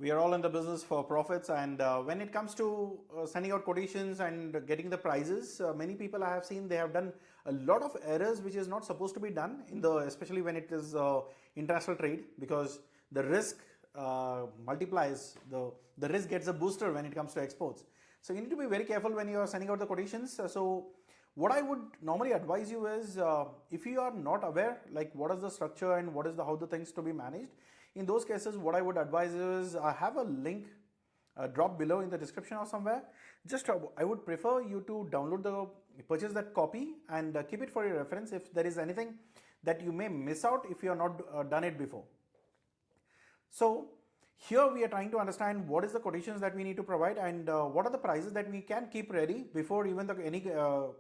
We are all in the business for profits, and when it comes to sending out quotations and getting the prices, many people I have seen they have done a lot of errors which is not supposed to be done in the, especially when it is international trade, because the risk multiplies, the risk gets a booster when it comes to exports. So you need to be very careful when you are sending out the quotations. So what I would normally advise you is, if you are not aware like what is the structure and what is the how the things to be managed, in those cases what I would advise is, I have a link drop below in the description or somewhere. Just I would prefer you to download purchase that copy and keep it for your reference if there is anything that you may miss out if you have not done it before. So here we are trying to understand what is the quotations that we need to provide and what are the prices that we can keep ready before even any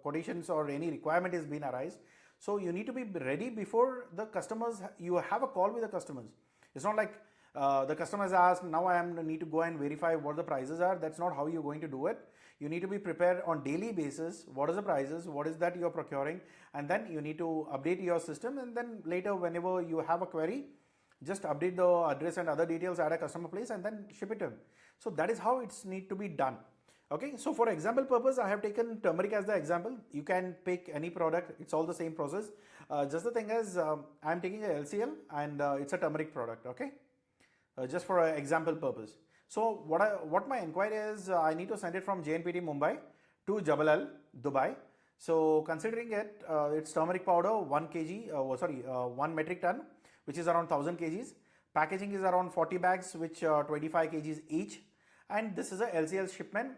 quotations or any requirement is being arise. So you need to be ready before the customers, you have a call with the customers. It's not like the customers ask, now I need to go and verify what the prices are. That's not how you're going to do it. You need to be prepared on daily basis. What is the prices? What is that you're procuring? And then you need to update your system. And then later, whenever you have a query, just update the address and other details at a customer place and then ship it to him. So that is how it's need to be done. Okay, so for example purpose, I have taken turmeric as the example. You can pick any product, it's all the same process. Just the thing is, I'm taking a LCL and it's a turmeric product, okay? Just for an example purpose. So what my inquiry is, I need to send it from JNPT Mumbai to Jebel Ali, Dubai. So considering it, it's turmeric powder 1 kg, 1 metric ton, which is around 1000 kgs. Packaging is around 40 bags, which 25 kgs each. And this is a LCL shipment.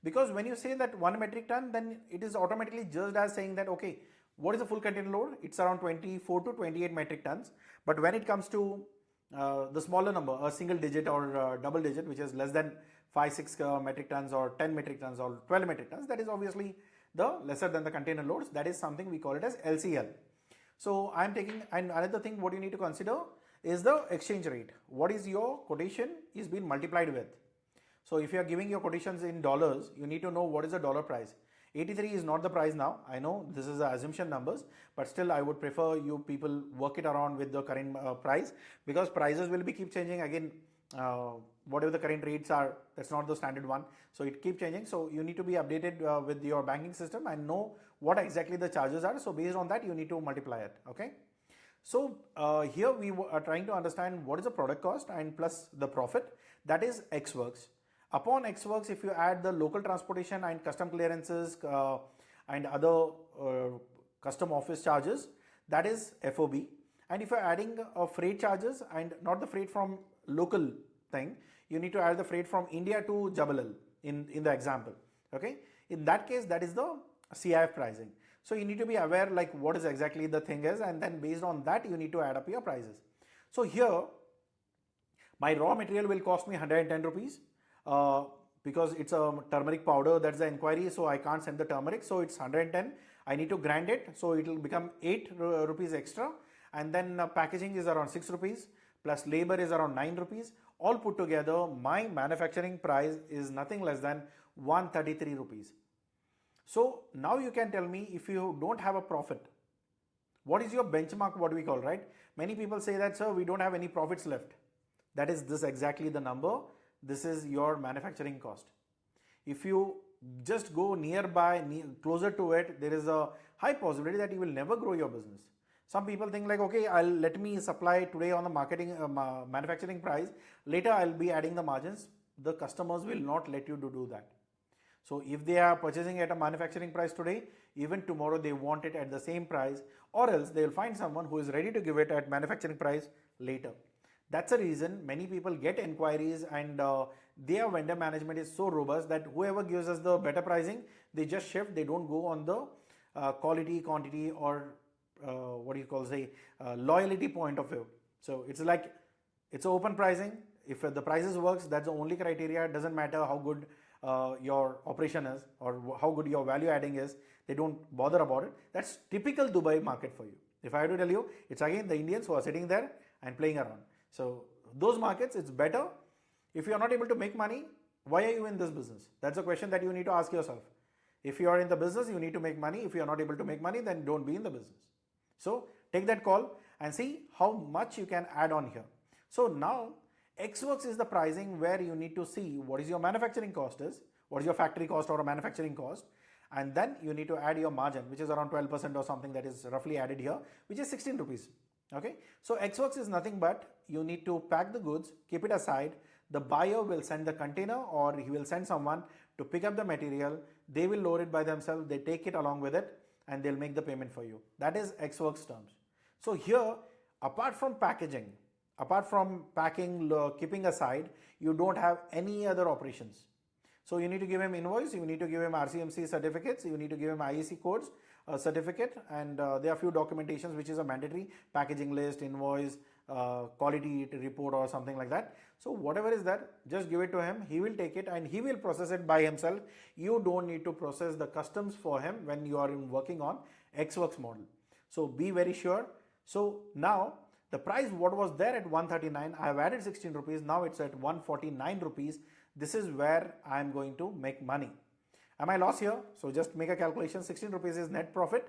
Because when you say that 1 metric ton, then it is automatically judged as saying that, okay, what is the full container load? It's around 24 to 28 metric tons. But when it comes to the smaller number, a single digit or double digit, which is less than 5-6 metric tons or 10 metric tons or 12 metric tons, that is obviously the lesser than the container loads. That is something we call it as LCL. So I'm taking, and another thing what you need to consider is the exchange rate. What is your quotation is being multiplied with. So if you are giving your quotations in dollars, you need to know what is the dollar price. 83 is not the price now. I know this is the assumption numbers, but still I would prefer you people work it around with the current price, because prices will be keep changing again. Whatever the current rates are, that's not the standard one. So it keep changing. So you need to be updated with your banking system and know what exactly the charges are. So based on that, you need to multiply it. Okay. So here we are trying to understand what is the product cost and plus the profit, that is X works. Upon X works, if you add the local transportation and custom clearances and other custom office charges, that is FOB. And if you're adding freight charges and not the freight from local thing, you need to add the freight from India to Jebel Ali in the example. Okay. In that case, that is the CIF pricing. So you need to be aware like what is exactly the thing is, and then based on that, you need to add up your prices. So here, my raw material will cost me 110 rupees. Because it's a turmeric powder, that's the inquiry, so I can't send the turmeric, so it's 110. I need to grind it, so it will become 8 rupees extra, and then packaging is around 6 rupees, plus labor is around 9 rupees. All put together, my manufacturing price is nothing less than 133 rupees. So now you can tell me, if you don't have a profit, what is your benchmark, what we call, right? Many people say that, sir, we don't have any profits left. That is this exactly the number. This is your manufacturing cost. If you just go nearby, closer to it, there is a high possibility that you will never grow your business. Some people think like, okay, let me supply today on the manufacturing price. Later, I'll be adding the margins. The customers will not let you to do that. So if they are purchasing at a manufacturing price today, even tomorrow they want it at the same price, or else they will find someone who is ready to give it at manufacturing price later. That's the reason many people get inquiries, and their vendor management is so robust that whoever gives us the better pricing, they just shift. They don't go on the quality, quantity, or loyalty point of view. So it's like, it's open pricing. If the prices works, that's the only criteria. It doesn't matter how good your operation is or how good your value adding is. They don't bother about it. That's typical Dubai market for you. If I have to tell you, it's again the Indians who are sitting there and playing around. So those markets, it's better. If you are not able to make money, why are you in this business? That's a question that you need to ask yourself. If you are in the business, you need to make money. If you are not able to make money, then don't be in the business. So take that call and see how much you can add on here. So now XWorks is the pricing where you need to see what is your manufacturing cost is, what is your factory cost or a manufacturing cost, and then you need to add your margin, which is around 12% or something that is roughly added here, which is 16 rupees. Okay, so XWorks is nothing but you need to pack the goods, keep it aside. The buyer will send the container or he will send someone to pick up the material. They will load it by themselves. They take it along with it and they'll make the payment for you. That is XWorks terms. So here, apart from packaging, apart from packing, keeping aside, you don't have any other operations. So you need to give him invoice, you need to give him RCMC certificates, you need to give him IEC codes, certificate, and there are few documentations which is a mandatory: packaging list, invoice, quality report or something like that. So whatever is that, just give it to him. He will take it and he will process it by himself. You don't need to process the customs for him when you are working on XWorks model. So be very sure. So now the price what was there at 139, I have added 16 rupees. Now it's at 149 rupees. This is where I am going to make money. Am I lost here? So just make a calculation. 16 rupees is net profit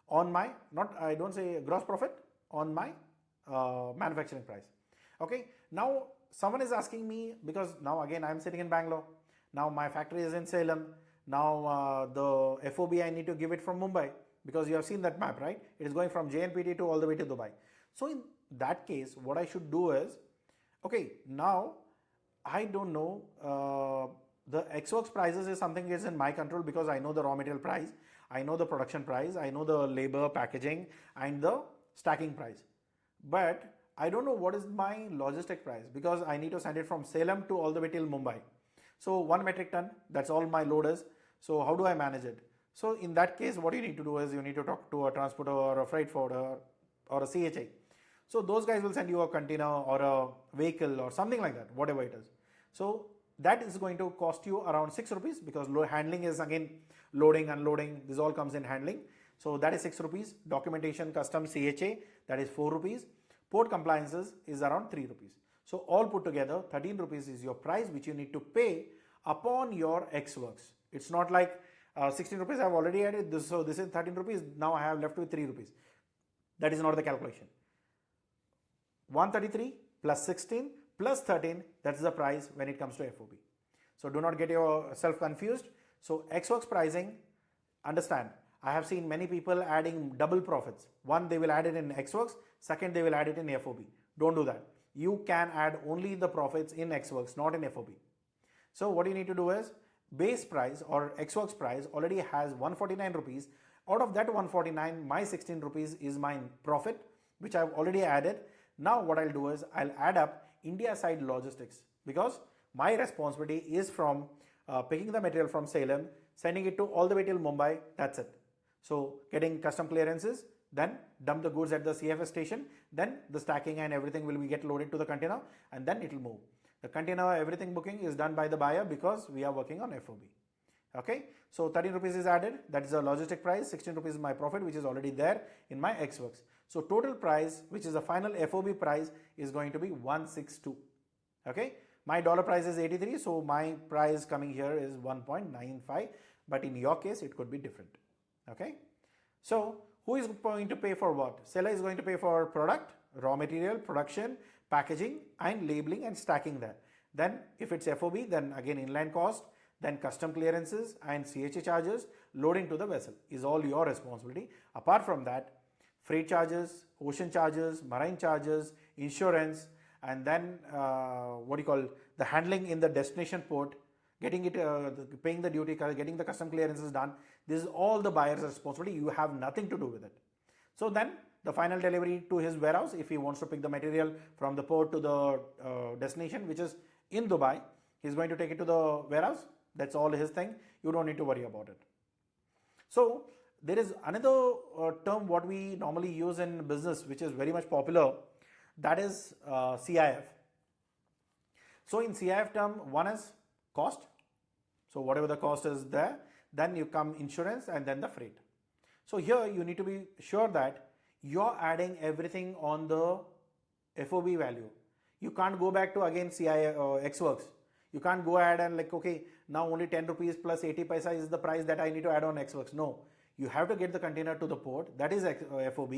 on my, I don't say gross profit, on my manufacturing price. Okay. Now someone is asking me, because now again I am sitting in Bangalore. Now my factory is in Salem. Now the FOB I need to give it from Mumbai, because you have seen that map, right? It is going from JNPT to all the way to Dubai. So in that case, what I should do is, okay, now I don't know, the XWorks prices is something that is in my control because I know the raw material price, I know the production price, I know the labor, packaging and the stacking price. But I don't know what is my logistic price, because I need to send it from Salem to all the way till Mumbai. So 1 metric ton, that's all my load is. So how do I manage it? So in that case, what you need to do is you need to talk to a transporter or a freight forwarder or a CHA. So those guys will send you a container or a vehicle or something like that, whatever it is. So that is going to cost you around 6 rupees, because handling is again loading, unloading, this all comes in handling. So that is 6 rupees. Documentation, customs, CHA, that is 4 rupees. Port compliances is around 3 rupees. So all put together, 13 rupees is your price which you need to pay upon your XWorks. It's not like 16 rupees I have already added, this, so this is 13 rupees, now I have left with 3 rupees. That is not the calculation. 133 plus 16 plus 13, that's the price when it comes to FOB. So do not get yourself confused. So XWorks pricing, understand, I have seen many people adding double profits. One, they will add it in XWorks, second, they will add it in FOB. Don't do that. You can add only the profits in XWorks, not in FOB. So what you need to do is, base price or XWorks price already has 149 rupees. Out of that 149, my 16 rupees is my profit, which I've already added. Now what I'll do is I'll add up India side logistics, because my responsibility is from picking the material from Salem, sending it to all the way till Mumbai, that's it. So getting custom clearances, then dump the goods at the CIF station, then the stacking and everything will get loaded to the container and then it will move. The container, everything booking is done by the buyer because we are working on FOB. Okay, so 13 rupees is added, that is the logistic price, 16 rupees is my profit which is already there in my XWorks. So total price, which is the final FOB price, is going to be 162. Okay, my dollar price is 83, so my price coming here is 1.95, but in your case it could be different. Okay, so who is going to pay for what? Seller is going to pay for product, raw material, production, packaging and labeling and stacking that. Then if it's FOB, then again inland cost, then custom clearances and CHA charges, loading to the vessel is all your responsibility. Apart from that, freight charges, ocean charges, marine charges, insurance, and then the handling in the destination port, getting it, paying the duty, getting the custom clearances done. This is all the buyer's responsibility. You have nothing to do with it. So then the final delivery to his warehouse, if he wants to pick the material from the port to the destination, which is in Dubai, he's going to take it to the warehouse. That's all his thing. You don't need to worry about it. So there is another term what we normally use in business, which is very much popular. That is CIF. So in CIF term, one is cost. So whatever the cost is there, then you come insurance and then the freight. So here you need to be sure that you're adding everything on the FOB value. You can't go back to again CIF XWorks. You can't go ahead and like, okay, now only 10 rupees plus 80 paisa is the price that I need to add on XWorks. No, you have to get the container to the port, that is FOB.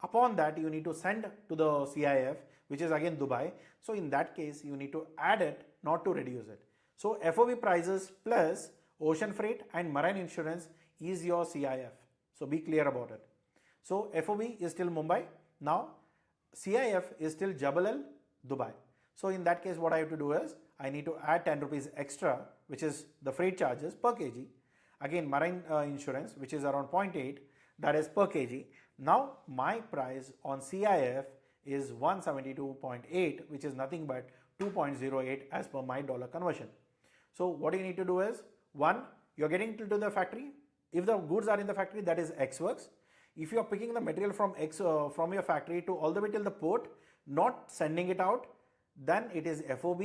Upon that, you need to send to the CIF which is again Dubai. So in that case, you need to add it, not to reduce it. So FOB prices plus ocean freight and marine insurance is your CIF. So be clear about it. So FOB is still Mumbai. Now CIF is still Jebel El, Dubai. So in that case, what I have to do is I need to add 10 rupees extra, which is the freight charges per kg. Again, marine insurance, which is around 0.8, that is per kg. Now my price on CIF is 172.8, which is nothing but 2.08 as per my dollar conversion. So what you need to do is, one, you're getting to the factory. If the goods are in the factory, that is X works. If you're picking the material from from your factory to all the way till the port, not sending it out, then it is FOB.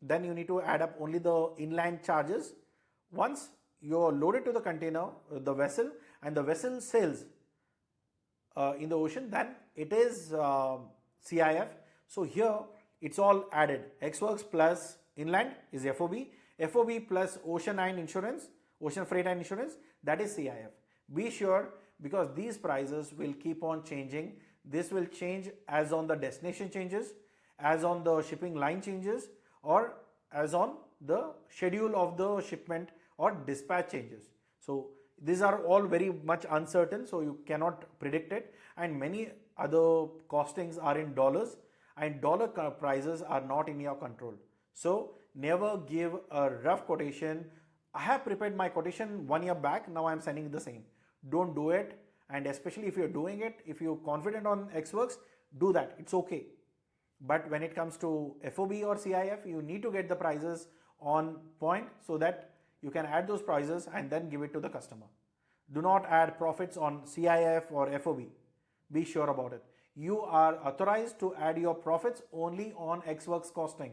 Then you need to add up only the inland charges. Once you're loaded to the container, the vessel, and the vessel sails in the ocean, then it is CIF. So here it's all added. X works plus inland is FOB. FOB plus ocean and insurance, ocean freight and insurance, that is CIF. Be sure, because these prices will keep on changing. This will change as on the destination changes, as on the shipping line changes, or as on the schedule of the shipment or dispatch changes. So these are all very much uncertain, so you cannot predict it, and many other costings are in dollars, and dollar prices are not in your control. So never give a rough quotation. I have prepared my quotation 1 year back, now I am sending the same. Don't do it, and especially if you're doing it, if you're confident on X works, do that, it's okay. But when it comes to FOB or CIF, you need to get the prices on point so that you can add those prices and then give it to the customer. Do not add profits on CIF or FOB. Be sure about it. You are authorized to add your profits only on X works costing.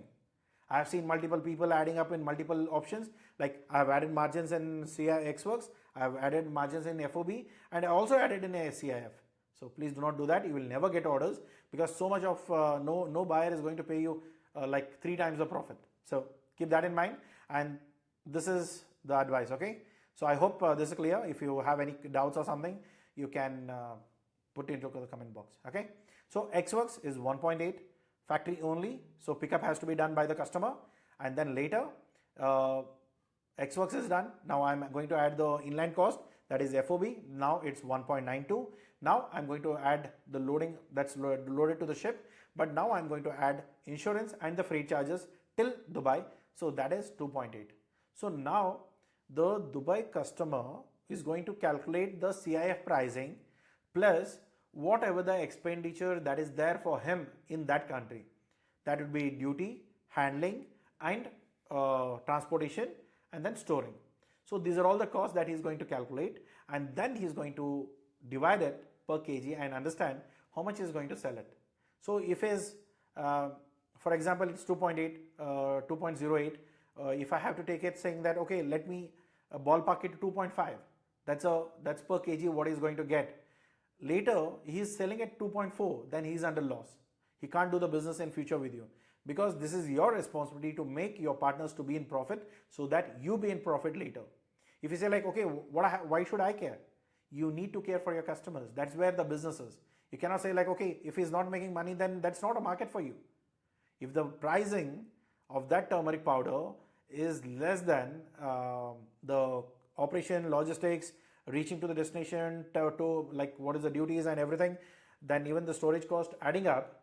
I have seen multiple people adding up in multiple options. Like I have added margins in X works, I have added margins in FOB, and I also added in a CIF. So please do not do that. You will never get orders, because so much of no buyer is going to pay you like 3 times the profit. So keep that in mind, and this is the advice. Okay. So I hope this is clear. If you have any doubts or something, you can put it into the comment box. Okay. So X works is 1.8 factory only. So pickup has to be done by the customer, and then later X works is done. Now I'm going to add the inland cost, that is FOB. Now it's 1.92. Now I'm going to add the loading that's loaded to the ship, but now I'm going to add insurance and the freight charges till Dubai. So that is 2.8. So now the Dubai customer is going to calculate the CIF pricing plus whatever the expenditure that is there for him in that country. That would be duty, handling, and transportation, and then storing. So these are all the costs that he's going to calculate, and then he's going to divide it per kg and understand how much he's going to sell it. So if his, for example, it's 2.8, 2.08, if I have to take it saying that, okay, let me ballpark it to 2.5, that's per kg what he's going to get. Later, he's selling at 2.4, then he's under loss. He can't do the business in future with you, because this is your responsibility to make your partners to be in profit so that you be in profit later. If you say like, okay, why should I care? You need to care for your customers. That's where the business is. You cannot say like, okay, if he's not making money, then that's not a market for you. If the pricing of that turmeric powder is less than the operation, logistics, reaching to the destination, to like what is the duties and everything, then even the storage cost adding up,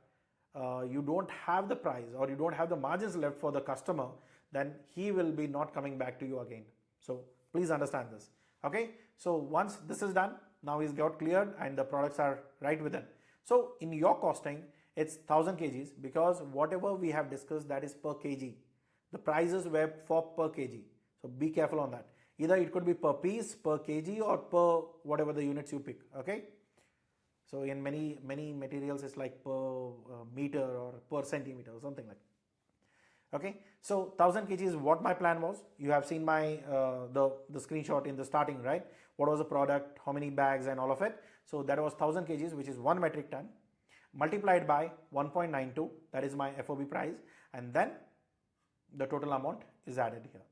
you don't have the price or you don't have the margins left for the customer, then he will be not coming back to you again. So please understand this. Okay. So once this is done, now he's got cleared and the products are right within. So in your costing, it's 1000 kgs, because whatever we have discussed, that is per kg. The prices were for per kg. So be careful on that. Either it could be per piece, per kg, or per whatever the units you pick. Okay. So in many materials, it's like per meter or per centimeter or something like that. Okay. So 1000 kg is what my plan was. You have seen my the screenshot in the starting, right? What was the product, how many bags and all of it. So that was 1000 kgs, which is 1 metric ton, multiplied by 1.92. That is my FOB price. And then the total amount is added here.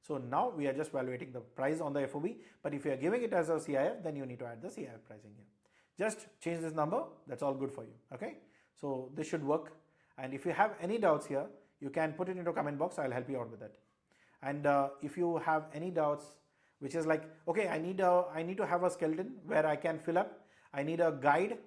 So now we are just evaluating the price on the FOB, but if you are giving it as a CIF, then you need to add the CIF pricing here. Just change this number, that's all good for you. Okay. So this should work. And if you have any doubts here, you can put it into comment box. I'll help you out with that. And if you have any doubts, which is like, okay, I need to have a skeleton where I can fill up. I need a guide.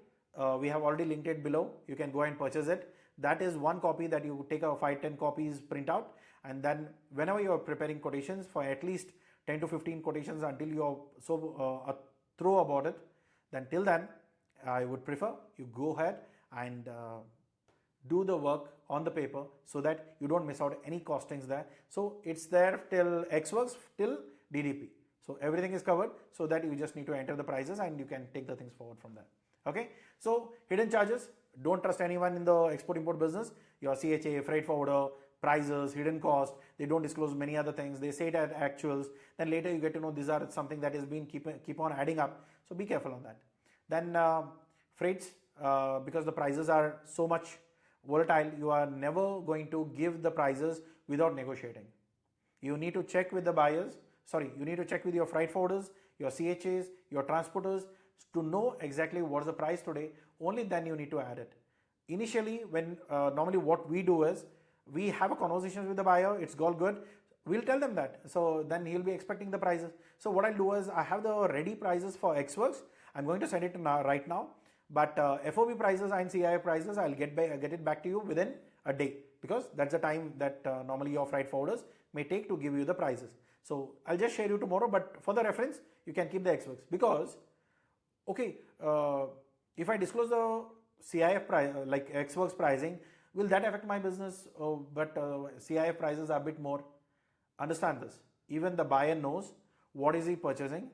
We have already linked it below. You can go and purchase it. That is one copy that you take a 5-10 copies print out, and then whenever you are preparing quotations for at least 10 to 15 quotations until you are so through about it, then till then I would prefer you go ahead and do the work on the paper so that you don't miss out any costings there. So it's there till X works till DDP. So everything is covered, so that you just need to enter the prices and you can take the things forward from there. Okay. So hidden charges, don't trust anyone in the export import business. Your CHA, freight forwarder, prices, hidden cost, they don't disclose many other things. They say it at actuals. Then later you get to know these are something that is being keep on adding up. So be careful on that. Then freights, because the prices are so much volatile, you are never going to give the prices without negotiating. You need to check with the buyers. You need to check with your freight forwarders, your CHAs, your transporters to know exactly what's the price today. Only then you need to add it. Initially, when normally what we do is we have a conversation with the buyer. It's all good. We'll tell them that. So then he'll be expecting the prices. So what I'll do is I have the ready prices for X works. I'm going to send it right now. But FOB prices and CIF prices, I'll get it back to you within a day, because that's the time that normally your freight forwarders may take to give you the prices. So I'll just share you tomorrow, but for the reference, you can keep the X works, because okay, if I disclose the CIF price, like X works pricing, will that affect my business? But CIF prices are a bit more. Understand this. Even the buyer knows what is he purchasing,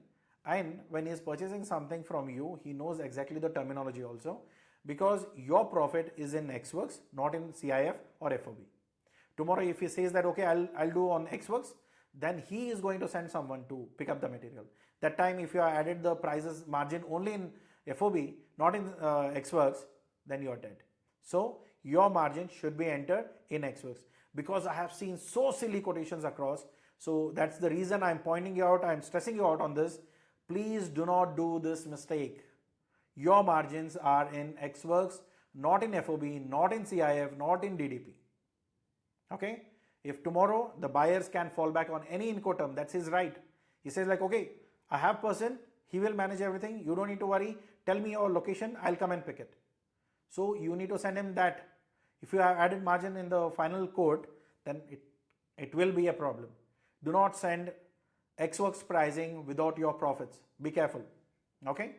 and when he is purchasing something from you, he knows exactly the terminology also, because your profit is in X works, not in CIF or FOB. Tomorrow, if he says that okay, I'll do on X works, then he is going to send someone to pick up the material. That time, if you have added the prices margin only in FOB, not in X works, then you are dead. So your margin should be entered in X works, because I have seen so silly quotations across. So that's the reason I'm pointing you out, I'm stressing you out on this. Please do not do this mistake. Your margins are in X works, not in FOB, not in CIF, not in DDP. Okay. If tomorrow the buyers can fall back on any Incoterm, that's his right. He says like, okay, I have person, he will manage everything. You don't need to worry. Tell me your location, I'll come and pick it. So you need to send him that. If you have added margin in the final quote, then it will be a problem. Do not send X works pricing without your profits. Be careful. Okay.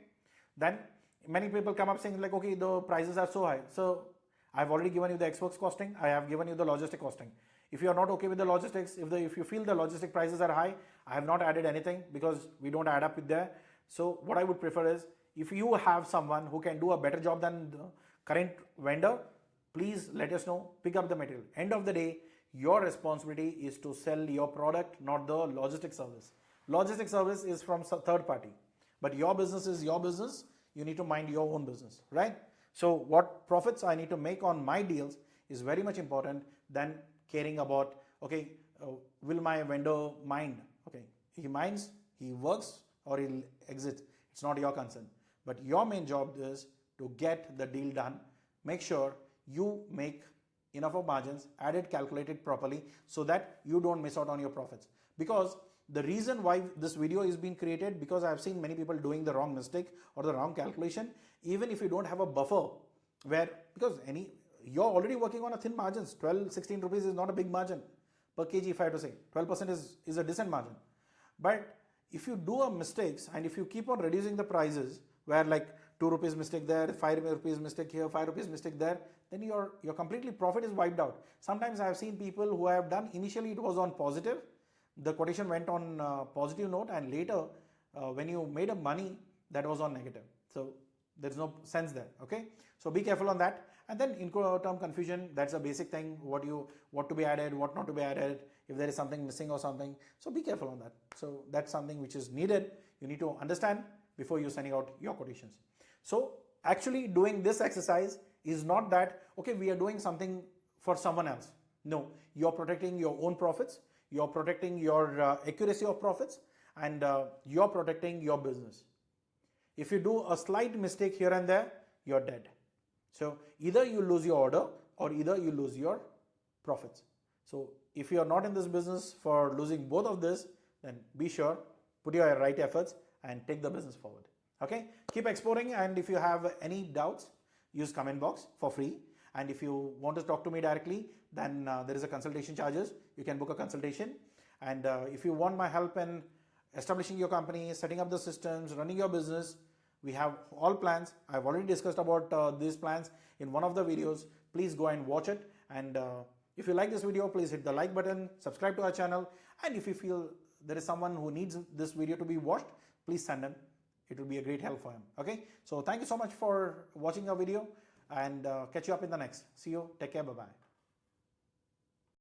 Then many people come up saying like, okay, the prices are so high. So I've already given you the X works costing. I have given you the logistic costing. If you are not okay with the logistics, if you feel the logistic prices are high, I have not added anything, because we don't add up with there. So what I would prefer is, if you have someone who can do a better job than the current vendor, please let us know, pick up the material. End of the day, your responsibility is to sell your product, not the logistic service. Logistic service is from third party, but your business is your business. You need to mind your own business, right? So what profits I need to make on my deals is very much important than caring about, okay, will my vendor mind? Okay, he minds, he works, or he'll exit. It's not your concern. But your main job is to get the deal done. Make sure you make enough of margins, add it, calculate it properly, so that you don't miss out on your profits. Because the reason why this video is being created, because I've seen many people doing the wrong mistake or the wrong calculation. Even if you don't have a buffer, because you're already working on a thin margins. 12-16 rupees is not a big margin per kg, if I have to say. 12% is a decent margin. But if you do a mistakes, and if you keep on reducing the prices, where like 2 rupees mistake there, 5 rupees mistake here, 5 rupees mistake there, then your completely profit is wiped out. Sometimes I have seen people who have done, initially it was on positive, the quotation went on positive note, and later when you made a money, that was on negative. So there's no sense there. Okay. So be careful on that. And then Incoterm confusion, that's a basic thing. What to be added, what not to be added, if there is something missing or something. So be careful on that. So that's something which is needed. You need to understand before you're sending out your quotations. So actually doing this exercise is not that, okay, we are doing something for someone else. No, you're protecting your own profits. You're protecting your accuracy of profits, and you're protecting your business. If you do a slight mistake here and there, you're dead. So either you lose your order or either you lose your profits. So if you are not in this business for losing both of this, then be sure, put your right efforts and take the business forward. Okay, keep exploring, and if you have any doubts, use comment box for free. And if you want to talk to me directly, then there is a consultation charges. You can book a consultation. And if you want my help in establishing your company, setting up the systems, running your business, we have all plans. I've already discussed about these plans in one of the videos. Please go and watch it. And if you like this video, please hit the like button, subscribe to our channel. And if you feel there is someone who needs this video to be watched, please send him. It will be a great help for him. Okay. So thank you so much for watching our video, and catch you up in the next. See you. Take care. Bye-bye.